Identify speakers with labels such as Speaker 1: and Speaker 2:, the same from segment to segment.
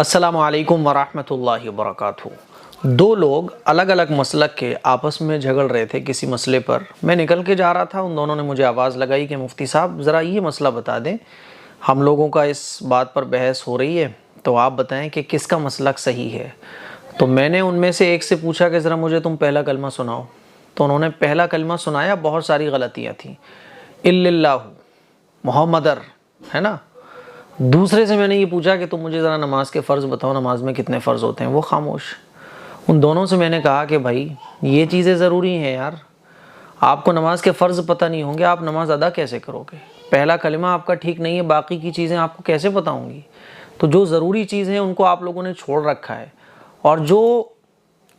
Speaker 1: السلام علیکم ورحمۃ اللہ وبرکاتہ۔ دو لوگ الگ الگ مسلک کے آپس میں جھگڑ رہے تھے کسی مسئلے پر۔ میں نکل کے جا رہا تھا، ان دونوں نے مجھے آواز لگائی کہ مفتی صاحب ذرا یہ مسئلہ بتا دیں، ہم لوگوں کا اس بات پر بحث ہو رہی ہے تو آپ بتائیں کہ کس کا مسلک صحیح ہے۔ تو میں نے ان میں سے ایک سے پوچھا کہ ذرا مجھے تم پہلا کلمہ سناؤ، تو انہوں نے پہلا کلمہ سنایا، بہت ساری غلطیاں تھیں، الا اللہ محمدر، ہے نا۔ دوسرے سے میں نے یہ پوچھا کہ تم مجھے ذرا نماز کے فرض بتاؤ، نماز میں کتنے فرض ہوتے ہیں، وہ خاموش۔ ان دونوں سے میں نے کہا کہ بھائی یہ چیزیں ضروری ہیں یار، آپ کو نماز کے فرض پتہ نہیں ہوں گے، آپ نماز ادا کیسے کرو گے؟ پہلا کلمہ آپ کا ٹھیک نہیں ہے، باقی کی چیزیں آپ کو کیسے پتہ ہوں گی؟ تو جو ضروری چیزیں ہیں ان کو آپ لوگوں نے چھوڑ رکھا ہے، اور جو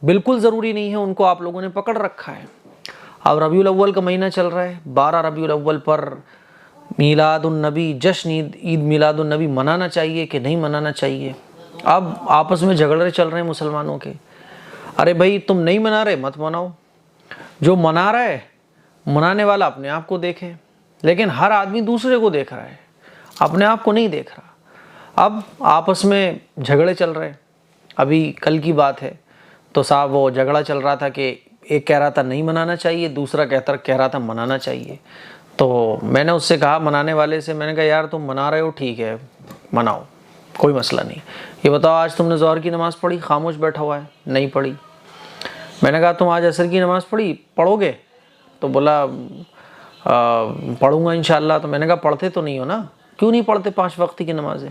Speaker 1: بالکل ضروری نہیں ہے ان کو آپ لوگوں نے پکڑ رکھا ہے۔ اب ربیع الاول کا مہینہ چل رہا ہے، 12 ربیع الاول پر میلاد النبی، جشن عید میلاد النبی منانا چاہیے کہ نہیں منانا چاہیے؟ اب آپس میں جھگڑے چل رہے ہیں مسلمانوں کے۔ ارے بھائی تم نہیں منا رہے مت مناؤ، جو منا رہا ہے منانے والا اپنے آپ کو دیکھے، لیکن ہر آدمی دوسرے کو دیکھ رہا ہے، اپنے آپ کو نہیں دیکھ رہا۔ اب آپس میں جھگڑے چل رہے ہیں۔ ابھی کل کی بات ہے تو صاحب وہ جھگڑا چل رہا تھا کہ ایک کہہ رہا تھا نہیں منانا چاہیے، دوسرا کہہ رہا تھا منانا چاہیے۔ تو میں نے اس سے کہا، منانے والے سے میں نے کہا یار تم منا رہے ہو ٹھیک ہے مناؤ، کوئی مسئلہ نہیں، یہ بتاؤ آج تم نے ظہر کی نماز پڑھی؟ خاموش بیٹھا ہوا ہے، نہیں پڑھی۔ میں نے کہا تم آج عصر کی نماز پڑھو گے؟ تو بولا پڑھوں گا انشاءاللہ۔ تو میں نے کہا پڑھتے تو نہیں ہو نا، کیوں نہیں پڑھتے 5 وقت کی نمازیں؟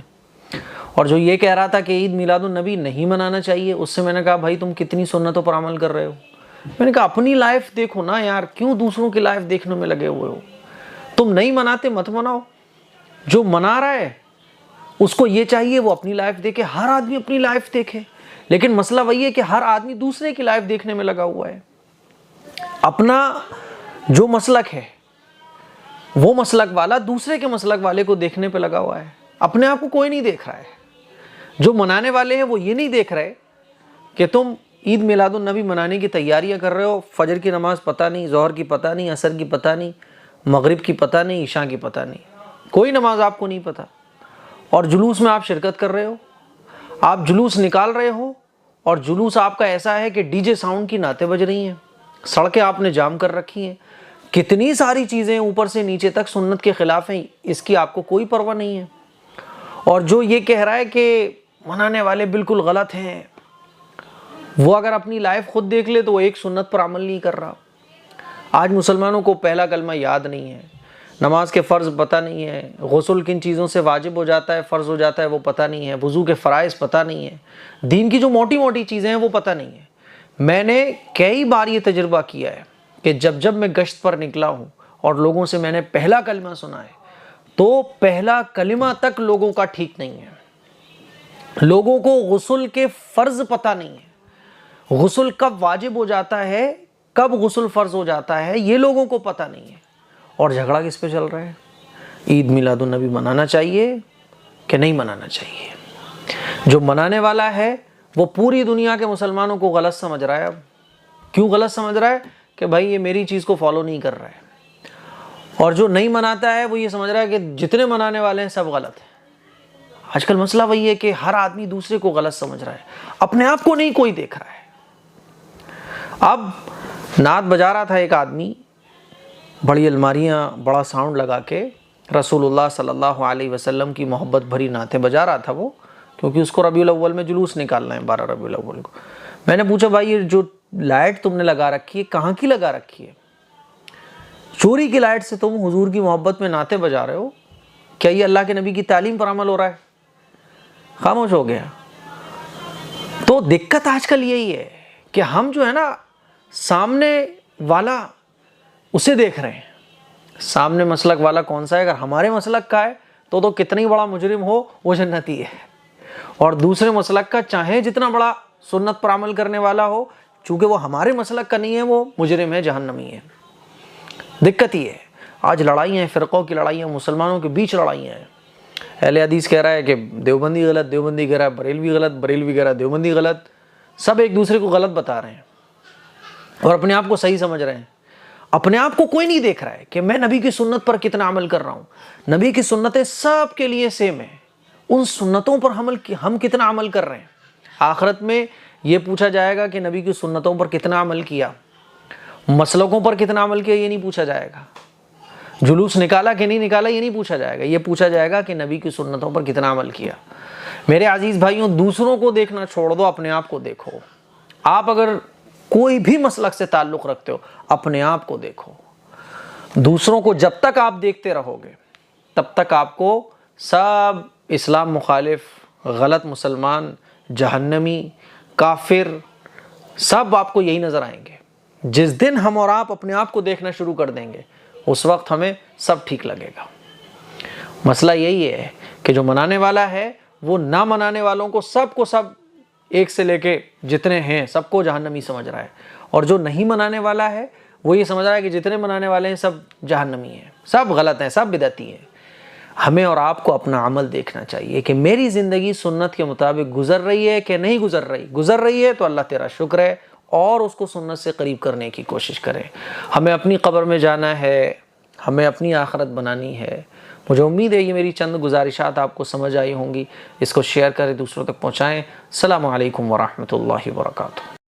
Speaker 1: اور جو یہ کہہ رہا تھا کہ عید میلاد النبی نہیں منانا چاہیے، اس سے میں نے کہا بھائی تم کتنی سنتوں پر عمل کر رہے ہو؟ میں نے کہا اپنی لائف دیکھو نا یار، کیوں دوسروں کی لائف دیکھنے میں لگے ہوئے ہو؟ تم نہیں مناتے مت مناؤ، جو منا رہا ہے اس کو یہ چاہیے وہ اپنی لائف دیکھے، ہر آدمی اپنی لائف دیکھے، لیکن مسئلہ وہی ہے کہ ہر آدمی دوسرے کی لائف دیکھنے میں لگا ہوا ہے۔ اپنا جو مسلک ہے وہ مسلک والا دوسرے کے مسلک والے کو دیکھنے پہ لگا ہوا ہے، اپنے آپ کو کوئی نہیں دیکھ رہا ہے۔ جو منانے والے ہیں وہ یہ نہیں دیکھ رہے کہ تم عید میلاد النبی منانے کی تیاریاں کر رہے ہو، فجر کی نماز پتہ نہیں، ظہر کی پتہ نہیں، عصر کی پتہ نہیں، مغرب کی پتہ نہیں، عشاء کی پتہ نہیں، کوئی نماز آپ کو نہیں پتہ، اور جلوس میں آپ شرکت کر رہے ہو، آپ جلوس نکال رہے ہو، اور جلوس آپ کا ایسا ہے کہ ڈی جے ساؤنڈ کی نعتیں بج رہی ہیں، سڑکیں آپ نے جام کر رکھی ہیں، کتنی ساری چیزیں اوپر سے نیچے تک سنت کے خلاف ہیں، اس کی آپ کو کوئی پرواہ نہیں ہے۔ اور جو یہ کہہ رہا ہے کہ منانے والے بالکل غلط ہیں، وہ اگر اپنی لائف خود دیکھ لے تو وہ ایک سنت پر عمل نہیں کر رہا۔ آج مسلمانوں کو پہلا کلمہ یاد نہیں ہے، نماز کے فرض پتہ نہیں ہے، غسل کن چیزوں سے واجب ہو جاتا ہے، فرض ہو جاتا ہے وہ پتہ نہیں ہے، وضو کے فرائض پتہ نہیں ہے، دین کی جو موٹی موٹی چیزیں ہیں وہ پتہ نہیں ہے۔ میں نے کئی بار یہ تجربہ کیا ہے کہ جب میں گشت پر نکلا ہوں اور لوگوں سے میں نے پہلا کلمہ سنا ہے تو پہلا کلمہ تک لوگوں کا ٹھیک نہیں ہے۔ لوگوں کو غسل کے فرض پتہ نہیں ہے، غسل کب واجب ہو جاتا ہے، کب غسل فرض ہو جاتا ہے، یہ لوگوں کو پتہ نہیں ہے۔ اور جھگڑا کس پہ چل رہا ہے؟ عید میلاد النبی منانا چاہیے کہ نہیں منانا چاہیے؟ جو منانے والا ہے وہ پوری دنیا کے مسلمانوں کو غلط سمجھ رہا ہے۔ اب کیوں غلط سمجھ رہا ہے؟ کہ بھائی یہ میری چیز کو فالو نہیں کر رہا ہے۔ اور جو نہیں مناتا ہے وہ یہ سمجھ رہا ہے کہ جتنے منانے والے ہیں سب غلط ہیں۔ آج کل مسئلہ وہی ہے کہ ہر آدمی دوسرے کو غلط سمجھ رہا ہے، اپنے آپ کو نہیں کوئی دیکھ رہا ہے۔ اب نعت بجا رہا تھا ایک آدمی، بڑی الماریاں، بڑا ساؤنڈ لگا کے رسول اللہ صلی اللہ علیہ وسلم کی محبت بھری نعتیں بجا رہا تھا وہ، کیونکہ اس کو ربیع الاول میں جلوس نکالنا ہے، 12 ربیع الاول کو۔ میں نے پوچھا بھائی یہ جو لائٹ تم نے لگا رکھی ہے کہاں کی لگا رکھی ہے؟ چوری کی لائٹ سے تم حضور کی محبت میں نعتیں بجا رہے ہو، کیا یہ اللہ کے نبی کی تعلیم پر عمل ہو رہا ہے؟ خاموش ہو گیا۔ تو دقت آج کل یہی ہے کہ ہم جو ہے نا سامنے والا اسے دیکھ رہے ہیں، سامنے مسلک والا کون سا ہے، اگر ہمارے مسلک کا ہے تو کتنی بڑا مجرم ہو وہ جنتی ہے، اور دوسرے مسلک کا چاہے جتنا بڑا سنت پر عمل کرنے والا ہو، چونکہ وہ ہمارے مسلک کا نہیں ہے وہ مجرم ہے، جہنمی ہے۔ دقت یہ ہے آج لڑائیاں ہیں، فرقوں کی لڑائیاں، مسلمانوں کے بیچ لڑائیاں ہیں۔ اہل حدیث کہہ رہا ہے کہ دیوبندی غلط، دیوبندی کہہ رہا ہے بریلوی غلط، بریلوی کہہ رہا ہے دیوبندی غلط، سب ایک دوسرے کو غلط بتا رہے ہیں اور اپنے آپ کو صحیح سمجھ رہے ہیں۔ اپنے آپ کو کوئی نہیں دیکھ رہا ہے کہ میں نبی کی سنت پر کتنا عمل کر رہا ہوں۔ نبی کی سنتیں سب کے لیے سیم ہیں، ان سنتوں پر ہم کتنا عمل کر رہے ہیں. آخرت میں یہ پوچھا جائے گا کہ نبی کی سنتوں پر کتنا عمل کیا، مسلکوں پر کتنا عمل کیا، یہ نہیں پوچھا جائے گا. جلوس نکالا کہ نہیں نکالا یہ نہیں پوچھا جائے گا، یہ پوچھا جائے گا کہ نبی کی سنتوں پر کتنا عمل کیا. میرے عزیز بھائیوں، دوسروں کو دیکھنا چھوڑ دو، اپنے آپ کو دیکھو. آپ اگر کوئی بھی مسلک سے تعلق رکھتے ہو، اپنے آپ کو دیکھو. دوسروں کو جب تک آپ دیکھتے رہو گے تب تک آپ کو سب اسلام مخالف، غلط مسلمان، جہنمی، کافر، سب آپ کو یہی نظر آئیں گے. جس دن ہم اور آپ اپنے آپ کو دیکھنا شروع کر دیں گے اس وقت ہمیں سب ٹھیک لگے گا. مسئلہ یہی ہے کہ جو منانے والا ہے وہ نہ منانے والوں کو سب ایک سے لے کے جتنے ہیں سب کو جہنمی سمجھ رہا ہے، اور جو نہیں منانے والا ہے وہ یہ سمجھ رہا ہے کہ جتنے منانے والے ہیں سب جہنمی ہیں، سب غلط ہیں، سب بدعتی ہیں. ہمیں اور آپ کو اپنا عمل دیکھنا چاہیے کہ میری زندگی سنت کے مطابق گزر رہی ہے کہ نہیں گزر رہی ہے تو اللہ تیرا شکر ہے، اور اس کو سنت سے قریب کرنے کی کوشش کریں. ہمیں اپنی قبر میں جانا ہے، ہمیں اپنی آخرت بنانی ہے. مجھے امید ہے یہ میری چند گزارشات آپ کو سمجھ آئی ہوں گی. اس کو شیئر کریں، دوسروں تک پہنچائیں. السلام علیکم ورحمۃ اللہ وبرکاتہ.